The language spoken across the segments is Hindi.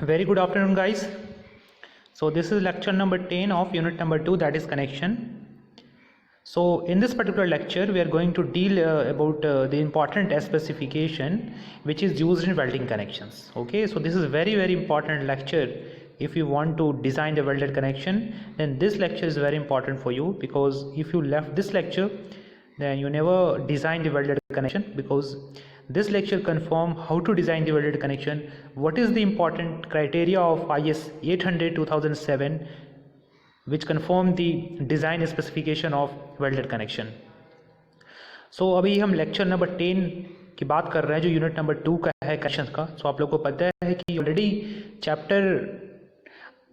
Very good afternoon, guys. So this is lecture number 10 of unit number 2, that is connection. So in this particular lecture we are going to deal about the important specification which is used in welding connections. Okay, so this is very important lecture. If you want to design the welded connection, then this lecture is very important for you, because if you left this lecture then you never design the welded connection, because this lecture confirm how to design the welded connection, what is the important criteria of IS 800 2007 which confirm the design specification of welded connection. So अभी हम लेक्चर नंबर 10 की बात कर रहे हैं जो यूनिट नंबर 2 का है कनेक्शन का. सो आप लोगों को पता है कि ऑलरेडी चैप्टर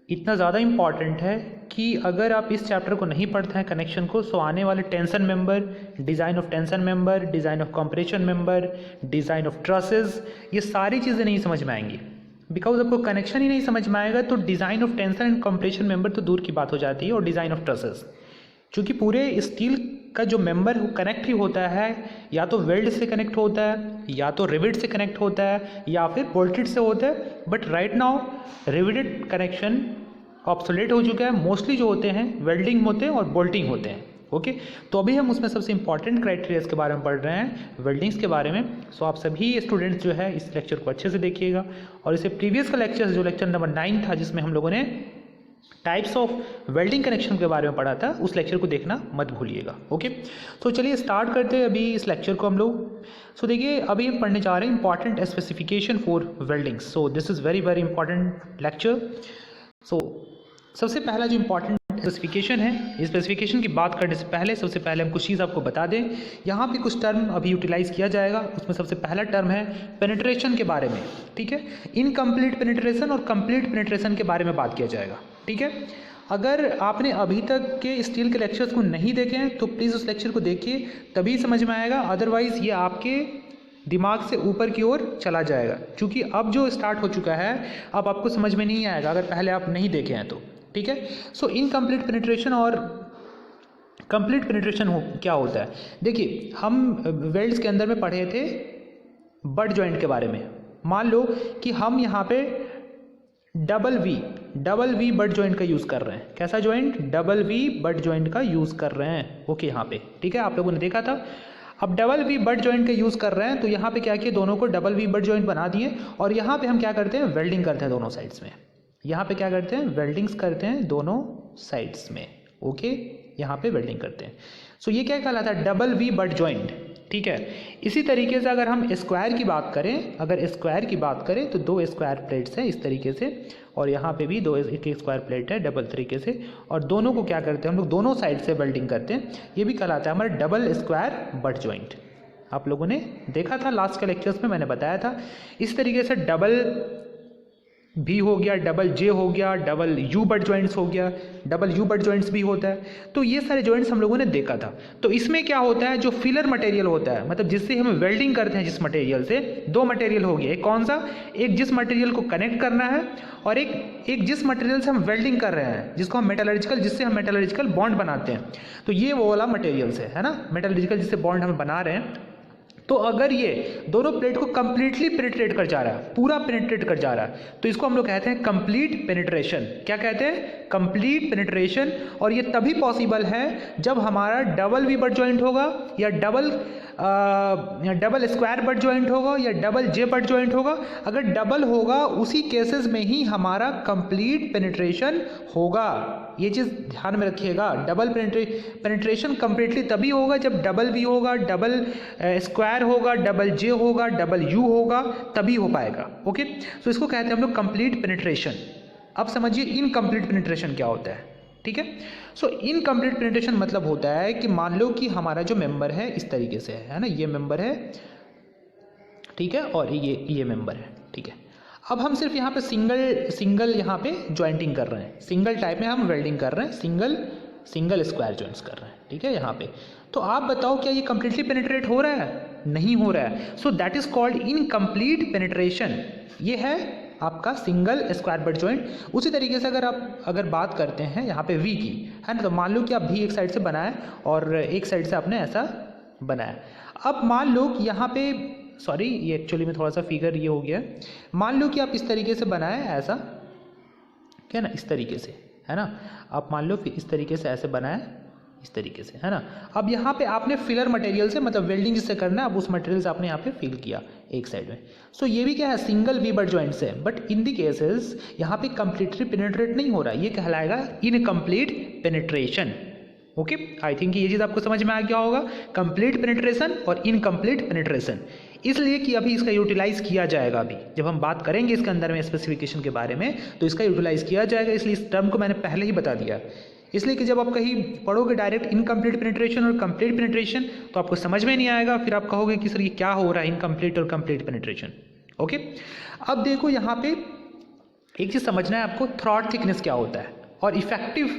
इतना ज़्यादा इम्पॉर्टेंट है कि अगर आप इस चैप्टर को नहीं पढ़ते हैं कनेक्शन को, सो आने वाले tension member, design of tension member, design of compression member, design of trusses, ये सारी चीज़ें नहीं समझ में आएंगी. बिकॉज आपको कनेक्शन ही नहीं समझ में आएगा तो design of tension and compression member तो दूर की बात हो जाती है, और डिज़ाइन ऑफ ट्रसेस, क्योंकि पूरे स्टील का जो मेंबर कनेक्ट ही होता है या तो वेल्ड से कनेक्ट होता है, या तो रिविट से कनेक्ट होता है, या फिर बोल्टेड से होता है. But right now riveted connection obsolete हो चुका है. मोस्टली जो होते हैं वेल्डिंग होते हैं और बोल्टिंग होते हैं. ओके, तो अभी हम उसमें सबसे इंपॉर्टेंट क्राइटेरियाज के बारे में पढ़ रहे हैं, वेल्डिंग्स के बारे में. सो आप सभी स्टूडेंट्स जो है इस लेक्चर को अच्छे से देखिएगा, और इसे प्रीवियस का लेक्चर जो लेक्चर नंबर 9 था जिसमें हम लोगों ने टाइप्स ऑफ वेल्डिंग कनेक्शन के बारे में पढ़ा था, उस लेक्चर को देखना मत भूलिएगा. ओके, तो चलिए स्टार्ट करते हैं अभी इस लेक्चर को हम लोग. सो देखिए अभी हम पढ़ने जा रहे हैं important specification for weldings. So this is very important lecture. So सबसे पहला जो इंपॉर्टेंट स्पेसिफिकेशन है, इस स्पेसिफिकेशन की बात करने से पहले सबसे पहले हम कुछ चीज़ आपको बता दें. यहाँ पे कुछ टर्म अभी यूटिलाइज किया जाएगा. उसमें सबसे पहला टर्म है पेनिट्रेशन के बारे में. ठीक है, इनकम्प्लीट पेनिट्रेशन और कंप्लीट पेनिट्रेशन के बारे में बात किया जाएगा. ठीक है, अगर आपने अभी तक के स्टील के लेक्चर्स को नहीं देखे हैं तो प्लीज़ उस लेक्चर को देखिए, तभी समझ में आएगा. अदरवाइज़ ये आपके दिमाग से ऊपर की ओर चला जाएगा, क्योंकि अब जो स्टार्ट हो चुका है अब आपको समझ में नहीं आएगा अगर पहले आप नहीं देखे हैं तो. ठीक है, सो इनकम्प्लीट पेनिट्रेशन और कंप्लीट पेनिट्रेशन क्या होता है. देखिए हम वेल्ड्स के अंदर में पढ़े थे बट जॉइंट के बारे में. मान लो कि हम यहाँ पे डबल वी बट जॉइंट का यूज़ कर रहे हैं. कैसा joint? Double V butt joint का यूज़ कर रहे हैं. ओके, यहाँ पे ठीक है, आप लोगों ने देखा था. अब डबल वी बट जॉइंट का यूज़ कर रहे हैं तो यहाँ पे क्या किया, दोनों को डबल वी बट जॉइंट बना दिए, और यहाँ पे हम क्या करते हैं, वेल्डिंग करते हैं दोनों साइड्स में. यहाँ पे क्या करते हैं, वेल्डिंग्स करते हैं दोनों साइड्स में. ओके, यहाँ पे वेल्डिंग करते हैं. सो ये क्या कहलाता है, डबल वी बट जॉइंट. ठीक है, इसी तरीके से अगर हम स्क्वायर की बात करें, तो दो स्क्वायर प्लेट्स हैं इस तरीके से, और यहाँ पे भी एक स्क्वायर प्लेट है डबल तरीके से, और दोनों को क्या करते हैं हम लोग, दोनों साइड से वेल्डिंग करते हैं. ये भी कहलाता है हमारा डबल स्क्वायर बट जॉइंट. आप लोगों ने देखा था लास्ट के लेक्चर्स में, मैंने बताया था. इस तरीके से डबल भी हो गया, डबल जे हो गया, डबल यू बट जॉइंट्स हो गया, डबल यू बट जॉइंट्स भी होता है. तो ये सारे जॉइंट्स हम लोगों ने देखा था. तो इसमें क्या होता है, जो फिलर मटेरियल होता है, मतलब जिससे हम वेल्डिंग करते हैं, जिस मटेरियल से, दो मटेरियल हो गया. एक कौन सा, एक जिस मटेरियल को कनेक्ट करना है, और एक जिस मटेरियल से हम वेल्डिंग कर रहे हैं, जिससे हम मेटलर्जिकल बॉन्ड बनाते हैं. तो ये वो वाला मटेरियल से है ना, मेटलर्जिकल जिससे बॉन्ड हम बना रहे हैं. तो अगर ये दोनों प्लेट को कंप्लीटली पेनिट्रेट कर जा रहा है, पूरा पेनिट्रेट कर जा रहा है, तो इसको हम लोग कहते हैं कंप्लीट पेनिट्रेशन. क्या कहते हैं, कंप्लीट पेनिट्रेशन. और ये तभी पॉसिबल है जब हमारा डबल वी बट जॉइंट होगा, या डबल स्क्वायर बट जॉइंट होगा, या डबल जे बट जॉइंट होगा. अगर डबल होगा उसी केसेस में ही हमारा कंप्लीट पेनिट्रेशन होगा. ये चीज़ ध्यान में रखिएगा. डबल पेनिट्रेशन कंप्लीटली तभी होगा जब डबल वी होगा, डबल स्क्वायर होगा, डबल जे होगा, डबल यू होगा, तभी हो पाएगा. ओके, तो इसको कहते हैं हम लोग कंप्लीट पेनिट्रेशन. अब समझिए इनकम्प्लीट पेनिट्रेशन क्या होता है. ठीक है, सो इनकम्प्लीट पेनिट्रेशन मतलब होता है कि मान लो कि हमारा जो मेंबर है इस तरीके से है ना, ये मेंबर है, ठीक है, और ये मेंबर है. ठीक है, अब हम सिर्फ यहाँ पे सिंगल यहाँ पे जॉइंटिंग कर रहे हैं, सिंगल टाइप में हम वेल्डिंग कर रहे हैं, सिंगल स्क्वायर जॉइंट्स कर रहे हैं. ठीक है, यहाँ पे तो आप बताओ क्या ये कंप्लीटली पेनिट्रेट हो रहा है? नहीं हो रहा है. So that is called incomplete penetration. ये है आपका सिंगल स्क्वायर बट जॉइंट. उसी तरीके से अगर बात करते हैं यहाँ पे वी की, है ना, तो मान लो कि आप भी एक साइड से बनाए और एक साइड से आपने ऐसा बनाया. अब मान लो कि यहाँ पे सॉरी ये एक्चुअली में थोड़ा सा फिगर ये हो गया। मान लो कि आप इस तरीके से बनाए ऐसा, क्या ना, इस तरीके से, है ना। आप मान लो फिर इस तरीके से ऐसे बनाए, इस तरीके से, है ना। अब यहाँ पे आपने फिलर मटेरियल से, मतलब वेल्डिंग जिससे करना है, अब उस मटेरियल से आपने यहाँ पे फिल किया एक साइड में। सो ये भी क्या है, सिंगल वी बट जॉइंट से, बट इन दी केसेस यहाँ पे कंप्लीटली पेनिट्रेट नहीं हो रहा है, ये कहलाएगा incomplete penetration. Okay, I think ये चीज़ आपको समझ में आ गया होगा, कंप्लीट पेनिट्रेशन और इनकम्प्लीट पेनिट्रेशन। इसलिए कि अभी इसका यूटिलाइज किया जाएगा, अभी जब हम बात करेंगे इसके अंदर में स्पेसिफिकेशन के बारे में तो इसका यूटिलाइज किया जाएगा, इसलिए इस टर्म को मैंने पहले ही बता दिया। इसलिए कि जब आप कहीं पढ़ोगे डायरेक्ट इनकम्प्लीट पेनिट्रेशन और कंप्लीट पेनिट्रेशन तो आपको समझ में नहीं आएगा, फिर आप कहोगे कि सर ये क्या हो रहा है इनकम्प्लीट और कंप्लीट पेनिट्रेशन। ओके, अब देखो यहाँ पे एक चीज़ समझना है आपको, थ्रॉट थिकनेस क्या होता है और इफेक्टिव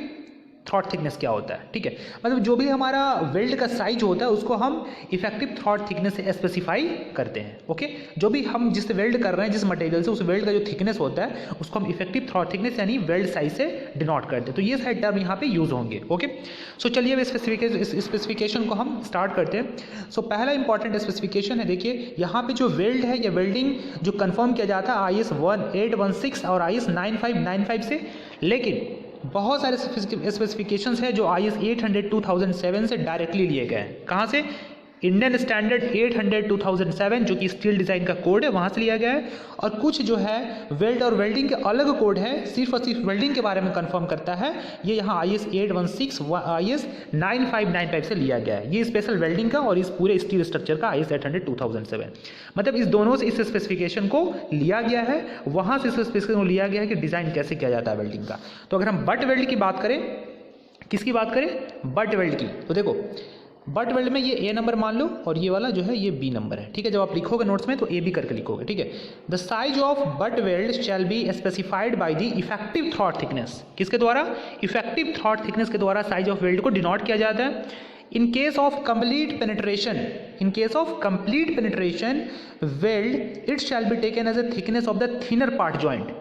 थ्रॉट थिकनेस क्या होता है। ठीक है, मतलब जो भी हमारा वेल्ड का साइज होता है उसको हम इफेक्टिव थ्रॉट थिकनेस से स्पेसिफाई करते हैं। ओके, जो भी हम जिससे वेल्ड कर रहे हैं, जिस मटेरियल से, उस वेल्ड का जो थिकनेस होता है उसको हम इफेक्टिव थ्रॉट थिकनेस यानी वेल्ड साइज से डिनोट करते हैं। तो ये सारे टर्म यहाँ पे यूज होंगे। ओके, सो चलिए अब स्पेसिफिकेशन को हम स्टार्ट करते हैं। सो पहला इंपॉर्टेंट स्पेसिफिकेशन है, देखिए यहाँ पे जो वेल्ड है या वेल्डिंग जो कंफर्म किया जाता है IS 1816 और IS 9595 से, लेकिन बहुत सारे स्पेसिफिकेशंस हैं जो IS 800 2007 से डायरेक्टली लिए गए हैं। कहाँ से? इंडियन स्टैंडर्ड 800 2007 जो कि स्टील डिज़ाइन का कोड है, वहाँ से लिया गया है। और कुछ जो है वेल्ड और वेल्डिंग के अलग कोड है, सिर्फ और सिर्फ वेल्डिंग के बारे में कंफर्म करता है, ये यहाँ IS 816 IS 9595 से लिया गया है। ये स्पेशल वेल्डिंग का और इस पूरे स्टील स्ट्रक्चर का IS 800 2007, मतलब इस दोनों से इस स्पेसिफिकेशन को लिया गया है, वहाँ से इस स्पेसिफिकेशन को लिया गया है कि डिज़ाइन कैसे किया जाता है वेल्डिंग का। तो अगर हम बट वेल्ड की बात करें, किसकी बात करें? बट वेल्ड की। तो देखो बट वेल्ड में ये A नंबर मान लो और ये वाला जो है ये B नंबर है। ठीक है, जब आप लिखोगे नोट्स में तो A B करके लिखोगे। ठीक है, the size of butt weld shall be specified by the effective throat thickness. किसके द्वारा? इफेक्टिव थ्रॉट थिकनेस के द्वारा साइज ऑफ वेल्ड को डिनोट किया जाता है। In case of complete penetration, in case of complete penetration weld it shall be taken as a thickness of the thinner part joint.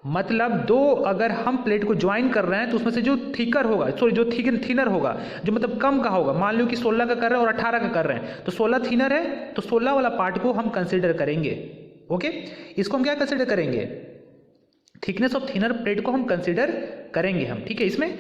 मतलब दो अगर हम प्लेट को ज्वाइन कर रहे हैं तो उसमें से जो थिकर होगा, सॉरी जो थिनर होगा, जो मतलब कम का होगा, मान लो कि 16 का कर रहे हैं और 18 का कर रहे हैं, तो 16 थिनर है तो 16 वाला पार्ट को हम कंसिडर करेंगे। ओके, इसको हम क्या कंसिडर करेंगे? थिकनेस ऑफ थिनर प्लेट को हम कंसिडर करेंगे हम। ठीक है, इसमें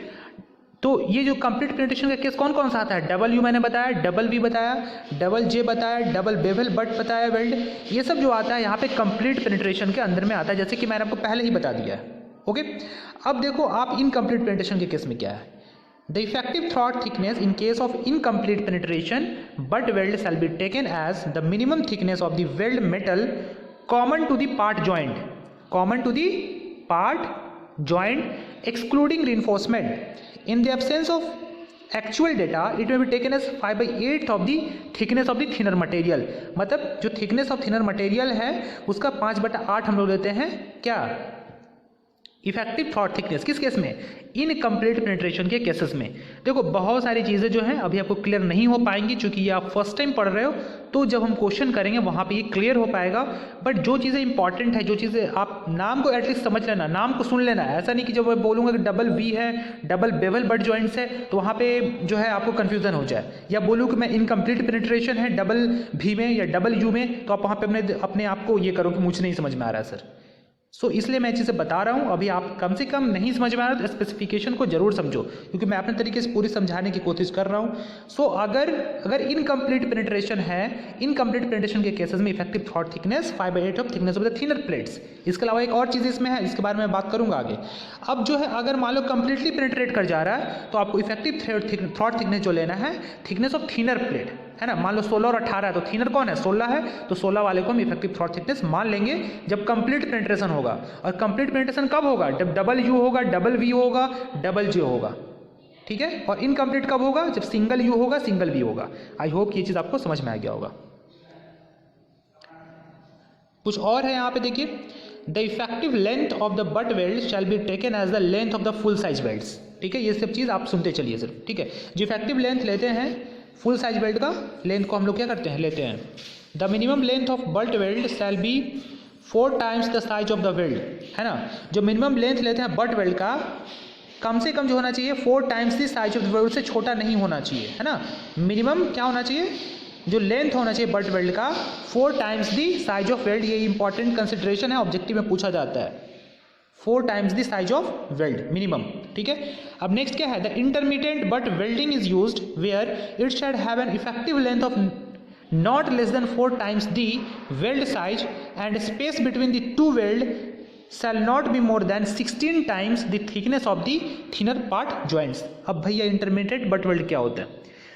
तो ये जो कंप्लीट पेनिट्रेशन का केस कौन कौन सा आता है? डबल यू मैंने बताया, डबल वी बताया, डबल जे बताया, डबल बेवल बट बताया वेल्ड, ये सब जो आता है यहाँ पे कंप्लीट पेनिट्रेशन के अंदर में आता है, जैसे कि मैंने आपको पहले ही बता दिया है। ओके, अब देखो आप इनकम्प्लीट पेनिट्रेशन के केस में क्या है। The effective throat thickness in case of incomplete penetration butt weld shall be taken as the minimum thickness of the weld metal common to the part joint, common to the part joint excluding reinforcement. In the absence of actual data, it may be taken as 5/8 of the thickness of the thinner material. मतलब जो thickness of thinner material है उसका 5/8 हम लोग लेते हैं क्या? Effective throat thickness. किस केस में? इनकम्प्लीट पेनिट्रेशन के केसेस में। देखो बहुत सारी चीज़ें जो हैं अभी आपको क्लियर नहीं हो पाएंगी, क्योंकि ये आप फर्स्ट टाइम पढ़ रहे हो, तो जब हम क्वेश्चन करेंगे वहाँ पे ये क्लियर हो पाएगा। बट जो चीज़ें इंपॉर्टेंट है, जो चीज़ें आप नाम को एटलीस्ट समझ लेना, नाम को सुन लेना। ऐसा नहीं कि जब मैं बोलूँगा कि डबल वी है, डबल बेवल बट जॉइंट्स है, तो वहाँ पे जो है आपको कन्फ्यूजन हो जाए, या बोलूँ कि मैं इनकम्प्लीट पेनिट्रेशन है डबल वी में या डबल यू में, तो आप वहाँ पे अपने आप को ये करो कि मुझे नहीं समझ में आ रहा है सर। सो इसलिए मैं चीज़ें बता रहा हूँ। अभी आप कम से कम नहीं समझ में आ रहा तो स्पेसिफिकेशन को जरूर समझो, क्योंकि मैं अपने तरीके से पूरी समझाने की कोशिश कर रहा हूँ। सो अगर इनकम्प्लीट पेनिट्रेशन है, इनकम्प्लीट पेनिट्रेशन के केसेस में effective throat thickness 5/8 of thickness of the thinner plates. इसके अलावा एक और चीज़ इसमें है, इसके बारे में बात करूँगा आगे। अब जो है अगर मान लो कंप्लीटली पेनिट्रेट कर जा रहा है तो आपको इफेक्टिव थ्रॉट थिकनेस जो लेना है थिकनेस ऑफ थिनर प्लेट, है ना। मान लो 16 और 18 है तो थिनर कौन है? 16 है, तो 16 वाले को हम इफेक्टिव थ्रॉट थिकनेस मान लेंगे जब कंप्लीट पेनिट्रेशन होगा। और कंप्लीट पेनिट्रेशन कब होगा? जब डबल यू होगा, डबल वी होगा, डबल जे होगा। ठीक है, और इनकम्प्लीट कब होगा? जब सिंगल यू होगा, सिंगल वी होगा। आई होप ये चीज़ आपको समझ में आ गया होगा। कुछ और है यहाँ पे देखिए, the effective length of the butt weld shall be taken as the length of the full size welds. ठीक है, ये सब चीज़ आप सुनते चलिए सिर्फ। ठीक है, जो इफेक्टिव लेंथ लेते हैं फुल साइज वेल्ड का लेंथ को हम लोग क्या करते हैं? लेते हैं the minimum length of butt weld shall B 4 times the size of the weld, है ना। जो मिनिमम लेंथ लेते हैं बट वेल्ड का, कम से कम जो होना चाहिए 4 times the size of the weld से छोटा नहीं होना चाहिए, है ना। मिनिमम क्या होना चाहिए? जो लेंथ होना चाहिए बट वेल्ड का 4 times the size of weld. ये इंपॉर्टेंट कंसिडरेशन है, ऑब्जेक्टिव में पूछा जाता है। 4 times the size of weld minimum, ठीक है। अब नेक्स्ट क्या है, the intermediate butt welding is used where it should have an effective length of not less than 4 times the weld size and space between the two weld shall not be more than 16 times the thickness of the thinner part joints। अब भैया इंटरमीडिएट बट वेल्ड क्या होता है?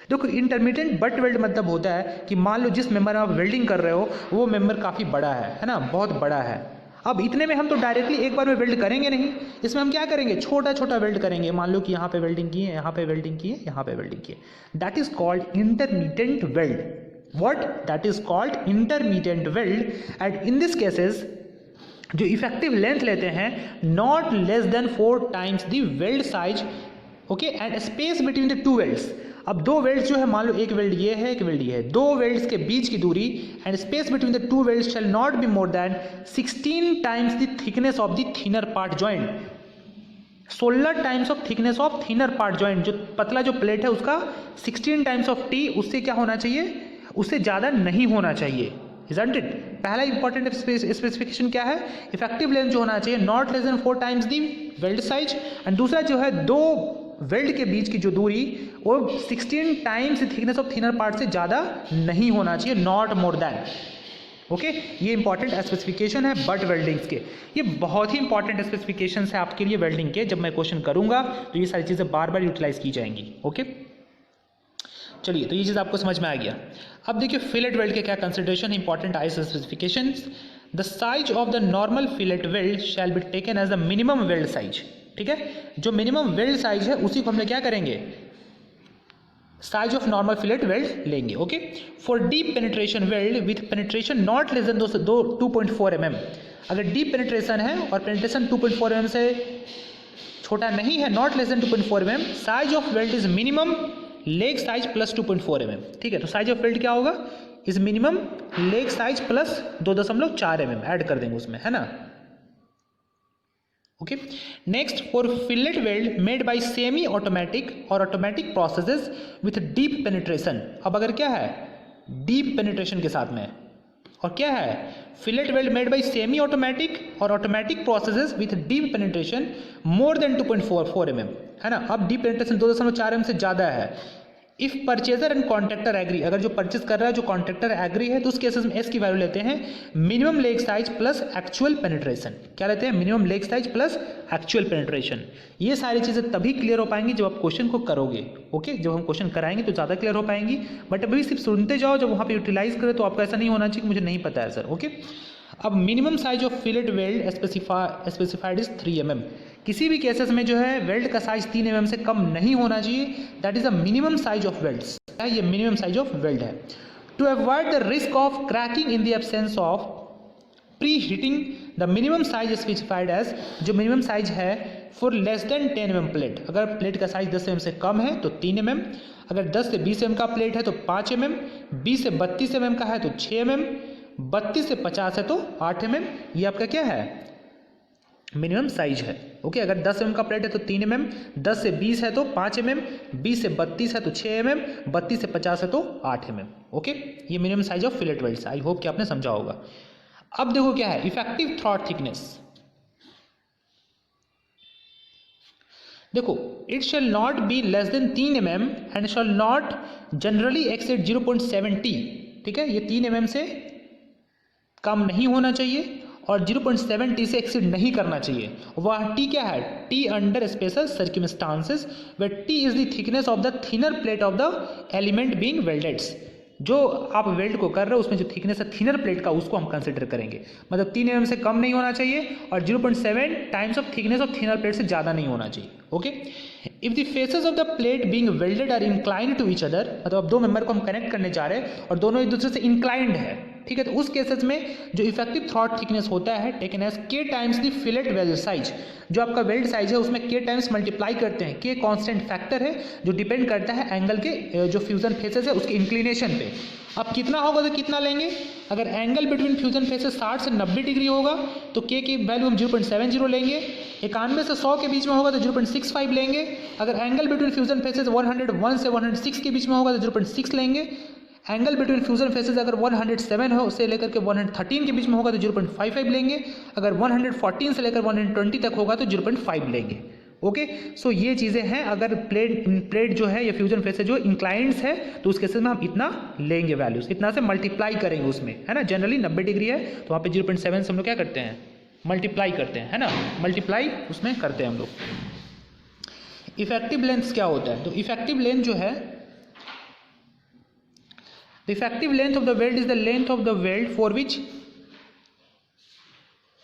देखो इंटरमीडिएट बट वेल्ड मतलब होता है कि मान लो जिस मेंबर में आप वेल्डिंग कर रहे हो वो मेंबर काफ़ी बड़ा है ना, बहुत बड़ा है। अब इतने में हम तो डायरेक्टली एक बार में वेल्ड करेंगे नहीं, इसमें हम क्या करेंगे, छोटा छोटा वेल्ड करेंगे। मान लो कि यहाँ पे वेल्डिंग की है, यहाँ पे वेल्डिंग की है, यहाँ पे वेल्डिंग की है। That is called intermediate weld. What? That is called intermediate weld, and in this cases जो इफेक्टिव लेंथ लेते हैं not less than 4 times the weld size, okay, and space between the two welds. अब दो वेल्ड्स जो है, मान लो एक वेल्ड ये है, एक वेल्ड ये है, दो वेल्ड्स के बीच की दूरी and space between the two welds shell not be more than 16 times the thickness of the thinner part joint. 16 times of thickness of thinner part joint, जो पतला जो प्लेट है उसका 16 टाइम्स ऑफ टी, उससे क्या होना चाहिए, उससे ज़्यादा नहीं होना चाहिए। Isn't it? पहला इंपॉर्टेंट स्पेसिफिकेशन क्या है, इफेक्टिव लेंथ जो होना चाहिए not less then 4 times the weld size, and दूसरा जो है दो वेल्ड के बीच की जो दूरी वो 16 times thickness of thinner part से ज़्यादा नहीं होना चाहिए, नॉट मोर देन। ओके, ये इंपॉर्टेंट स्पेसिफिकेशन है बट वेल्डिंग्स के। ये बहुत ही इंपॉर्टेंट स्पेसिफिकेशन है आपके लिए वेल्डिंग के। जब मैं क्वेश्चन करूंगा तो ये सारी चीज़ें बार बार यूटिलाइज की जाएंगी। ओके, चलिए, तो ये चीज़ आपको समझ में आ गया। अब देखिए फिलेट वेल्ड के क्या consideration, important IS specifications. The size of the normal fillet weld shall be taken as the minimum weld size. ठीक है, जो मिनिमम वेल्ड साइज है उसी को हमने क्या करेंगे, size of normal fillet weld लेंगे। Okay, for deep penetration weld with penetration not less than 2.4 mm। अगर डीप पेनिट्रेशन है और पेनिट्रेशन 2.4 mm से छोटा नहीं है, not less than 2.4 mm, size of weld is minimum leg size plus 2.4 mm। ठीक है, तो साइज ऑफ वेल्ड क्या होगा, is minimum leg size plus 2.4 mm add कर देंगे उसमें, है ना। Okay, next for fillet weld made by semi automatic और automatic processes with deep penetration. अब अगर क्या है, डीप पेनिट्रेशन के साथ में, और क्या है, fillet weld made by semi automatic और automatic processes with deep penetration more than 2.44 mm, है ना। अब डीप पेनिट्रेशन 2.4 mm से ज़्यादा है। If purchaser and contractor agree, अगर जो परचेज कर रहा है जो कॉन्ट्रैक्टर एग्री है, तो उस केसेस में एस की वैल्यू लेते हैं minimum leg size plus actual penetration. क्या लेते हैं, minimum leg size plus actual penetration. ये सारी चीज़ें तभी क्लियर हो पाएंगी जब आप क्वेश्चन को करोगे। ओके, जब हम क्वेश्चन कराएंगे तो ज़्यादा क्लियर हो पाएंगी, बट अभी सिर्फ सुनते जाओ, जब वहाँ पर यूटिलाइज करें तो आपको ऐसा नहीं होना चाहिए कि मुझे नहीं पता है सर। ओके, अब minimum size of fillet weld specified is 3 mm। किसी भी केसेस में जो है वेल्ड का साइज 3 mm से कम नहीं होना चाहिए, that is the minimum size of welds. ये मिनिमम साइज ऑफ वेल्ड है। To avoid the risk of cracking in the absence of preheating, the minimum size specified as, जो मिनिमम साइज है for less than 10 mm plate. अगर प्लेट का साइज 10 mm से कम है तो 3 mm, अगर 10 से 20 mm का प्लेट है तो 5 mm, 20 से 32 mm का है तो 6 mm, 32 से 50 है तो 8 mm। ये आपका क्या है, मिनिमम साइज है। ओके, अगर 10 mm का प्लेट है तो 3 mm, 10 से 20 है तो 5 mm, 20 से 32 है तो 6 mm, 32 से 50 है तो 8 mm। ओके, ये minimum size of fillet welds. I hope कि आपने समझा होगा। अब देखो क्या है, इफेक्टिव थ्रॉट थिकनेस। देखो, it shall not be less then 3 mm and shall not generally exceed 0.7 T। ठीक है, ये 3 mm से कम नहीं होना चाहिए और 0.7 T से एक्सीड नहीं करना चाहिए। वह T क्या है, T under special circumstances where T is the thickness of the thinner plate of the element being welded. जो आप वेल्ड को कर रहे हो उसमें जो थिकनेस है थिनर प्लेट का, उसको हम कंसिडर करेंगे। मतलब 3 mm से कम नहीं होना चाहिए और 0.7 times of thickness of thinner plate से ज़्यादा नहीं होना चाहिए। Okay, if the faces of the plate being welded are inclined to each other, मतलब अब दो मेंबर को हम कनेक्ट करने जा रहे हैं और दोनों एक दूसरे से इंक्लाइंड है, ठीक है, तो उस केसेस में जो इफेक्टिव थ्रॉट थिकनेस होता है टेकन एज के times the fillet weld size. जो आपका वेल्ड साइज है उसमें के टाइम्स मल्टीप्लाई करते हैं। के कांस्टेंट फैक्टर है जो डिपेंड करता है एंगल के जो फ्यूजन फेसेस है उसके इंक्लिनेशन पे। अब कितना होगा तो कितना लेंगे, अगर एंगल बिटवीन फ्यूजन फेसेस 60 से 90 डिग्री होगा तो के की वैल्यू हम 0.70 लेंगे। 91 से 100 के बीच में होगा तो 0.65 लेंगे। अगर एंगल बिटवीन फ्यूजन फेसेस 101 से 106 के बीच में होगा तो 0.6 लेंगे। एंगल बिटवीन फ्यूजन फेसेस अगर 107 हो से लेकर के 113 के बीच में होगा तो 0.55 लेंगे, अगर 114 से लेकर 120 तक होगा तो 0.5 लेंगे। ओके, सो ये चीज़ें हैं। अगर प्लेट जो है या फ्यूजन फेसेस जो इंक्लाइंड्स है तो उस केसेस में हम इतना लेंगे वैल्यूज, इतना से मल्टीप्लाई करेंगे उसमें, है ना। जनरली 90 डिग्री है तो वहाँ पे 0.7 से हम लोग क्या करते हैं, मल्टीप्लाई करते हैं, है ना, मल्टीप्लाई उसमें करते हैं हम लोग। इफेक्टिव लेंथ क्या होता है, तो इफेक्टिव लेंथ जो है, the effective length of the weld is the length of the weld for which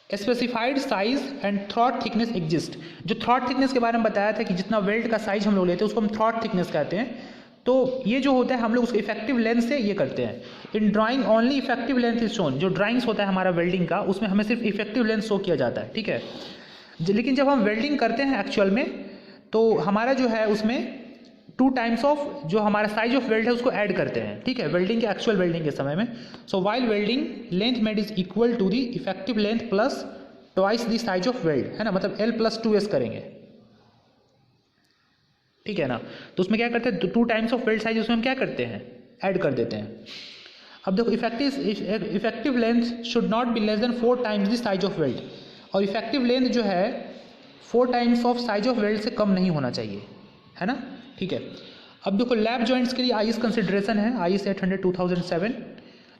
specified size and throat thickness exist। जो थ्रॉट थिकनेस के बारे में बताया था कि जितना वेल्ड का साइज हम लोग लेते हैं उसको हम थ्रॉट थिकनेस कहते हैं। तो ये जो होता है हम लोग उसको इफेक्टिव लेंथ से ये करते हैं। In drawing only effective length is shown. जो ड्राइंग्स होता है हमारा वेल्डिंग का उसमें हमें सिर्फ इफेक्टिव लेंथ शो किया जाता है, ठीक है। लेकिन जब हम वेल्डिंग करते हैं एक्चुअल में तो हमारा जो है उसमें 2 टाइम्स ऑफ जो हमारा साइज ऑफ वेल्ड है उसको ऐड करते हैं, ठीक है, वेल्डिंग के एक्चुअल वेल्डिंग के समय में। So while welding length made is equal to the effective length plus twice the size of weld, है ना, मतलब L+2S करेंगे, ठीक है ना। तो उसमें क्या करते हैं, 2 टाइम्स ऑफ वेल्ड साइज उसमें हम क्या करते हैं, ऐड कर देते हैं। अब देखो effective length should not be less then 4 times the size of weld, और इफेक्टिव लेंथ जो है 4 times of size of weld से कम नहीं होना चाहिए, है ना, ठीक है। अब देखो लैप जॉइंट्स के लिए आईएस कंसिडरेशन है, आईएस 800 2007।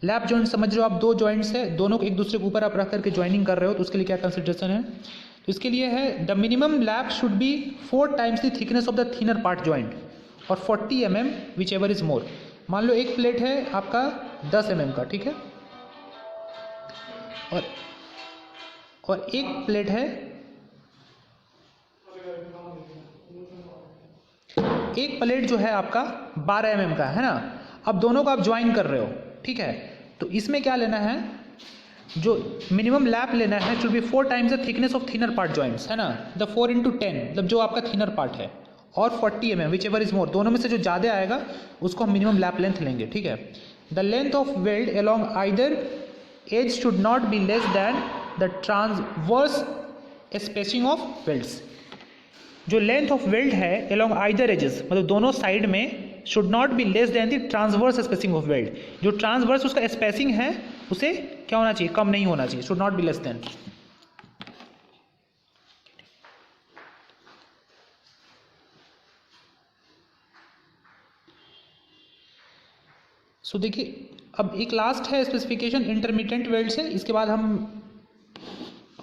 लैप जॉइंट समझ रहे हो आप, 2 जॉइंट्स है, दोनों को एक दूसरे के ऊपर आप रख करके ज्वाइनिंग कर रहे हो तो उसके लिए क्या कंसिडरेशन है, तो इसके लिए है the minimum lap should be 4 times the thickness of the thinner part joint और 40 mm which ever is more. मान लो एक प्लेट है आपका 10 mm का, ठीक है, और एक प्लेट है, एक प्लेट जो है आपका 12 mm का, है ना। अब दोनों को आप ज्वाइन कर रहे हो, ठीक है, तो इसमें क्या लेना है, जो मिनिमम लैप लेना है should be 4 times the thickness of thinner part joints, है ना, द 4 × 10 मतलब जो आपका थिनर पार्ट है, और 40 mm which ever is more, दोनों में से जो ज़्यादा आएगा उसको हम मिनिमम लैप लेंथ लेंगे, ठीक है। The length of weld along either edge should not be less than the transverse spacing of welds. जो लेंथ ऑफ वेल्ड है along आइदर एजेस मतलब दोनों साइड में should not be less than the transverse spacing of weld. जो ट्रांसवर्स उसका स्पेसिंग है उसे क्या होना चाहिए, कम नहीं होना चाहिए, should not be less than. So देखिए अब एक लास्ट है स्पेसिफिकेशन इंटरमीडिएट वेल्ड से, इसके बाद हम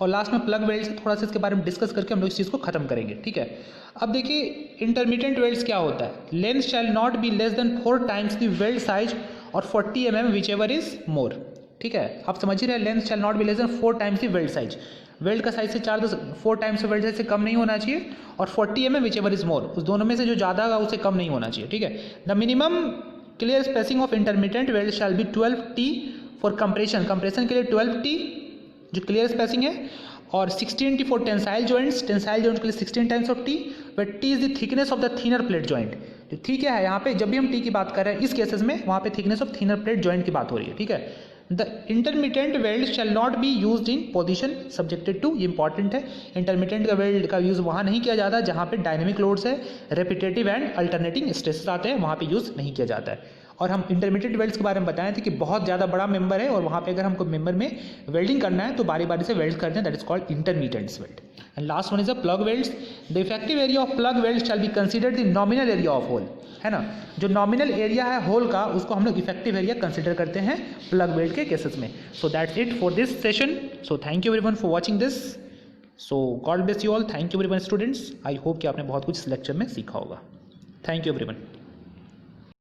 और लास्ट में प्लग वेल्ड से थोड़ा सा इसके बारे में डिस्कस करके हम लोग इस चीज़ को खत्म करेंगे, ठीक है। अब देखिए इंटरमीडिएट वेल्ड्स क्या होता है, length shell not be less then 4 times the weld size और 40 mm which ever is more, ठीक है। आप समझ ही रहे, length shell not be less then 4 times the weld size, weld का साइज से 4 टाइम्स वेल्ड साइज से कम नहीं होना चाहिए, और 40 mm which ever is more, उस दोनों में से जो ज़्यादा होगा उससे कम नहीं होना चाहिए, ठीक है। The minimum clear spacing of intermediate weld shall be 12T for compression, compression के लिए 12T जो क्लियर स्पेसिंग है, और 16T for tensile joints, tensile joints के लिए 16 times of T, where T is the thickness of the thinner plate joint. तो ठीक है, यहाँ पे जब भी हम T की बात कर रहे हैं इस केसेस में वहाँ पे thickness of thinner plate joint की बात हो रही है, ठीक है। The intermediate weld shall not be used in position subjected to, ये इंपॉर्टेंट है, इंटरमीडिएट का वेल्ड का यूज़ वहाँ नहीं किया जाता जहाँ पे डायनेमिक लोड्स है, रेपिटेटिव एंड अल्टरनेटिंग स्ट्रेसेस आते हैं, वहाँ पे यूज़ नहीं किया जाता है। और हम इंटरमीडिएट वेल्ड्स के बारे में बताए थे कि बहुत ज़्यादा बड़ा मेंबर है और वहाँ पे अगर हमको मेंबर में वेल्डिंग करना है तो बारी बारी से वेल्ड करते हैं, that is called intermediate weld. And last one is the plug welds. The effective area of plug weld shall be considered the nominal area of hole, है ना। जो नॉमिनल एरिया है होल का उसको हम लोग इफेक्टिव एरिया कंसिडर करते हैं प्लग वेल्ड के केसेस में। So that's it for this session. So thank you everyone for watching this. So God bless you all. Thank you everyone students. I hope कि आपने बहुत कुछ इस लेक्चर में सीखा होगा। Thank you everyone.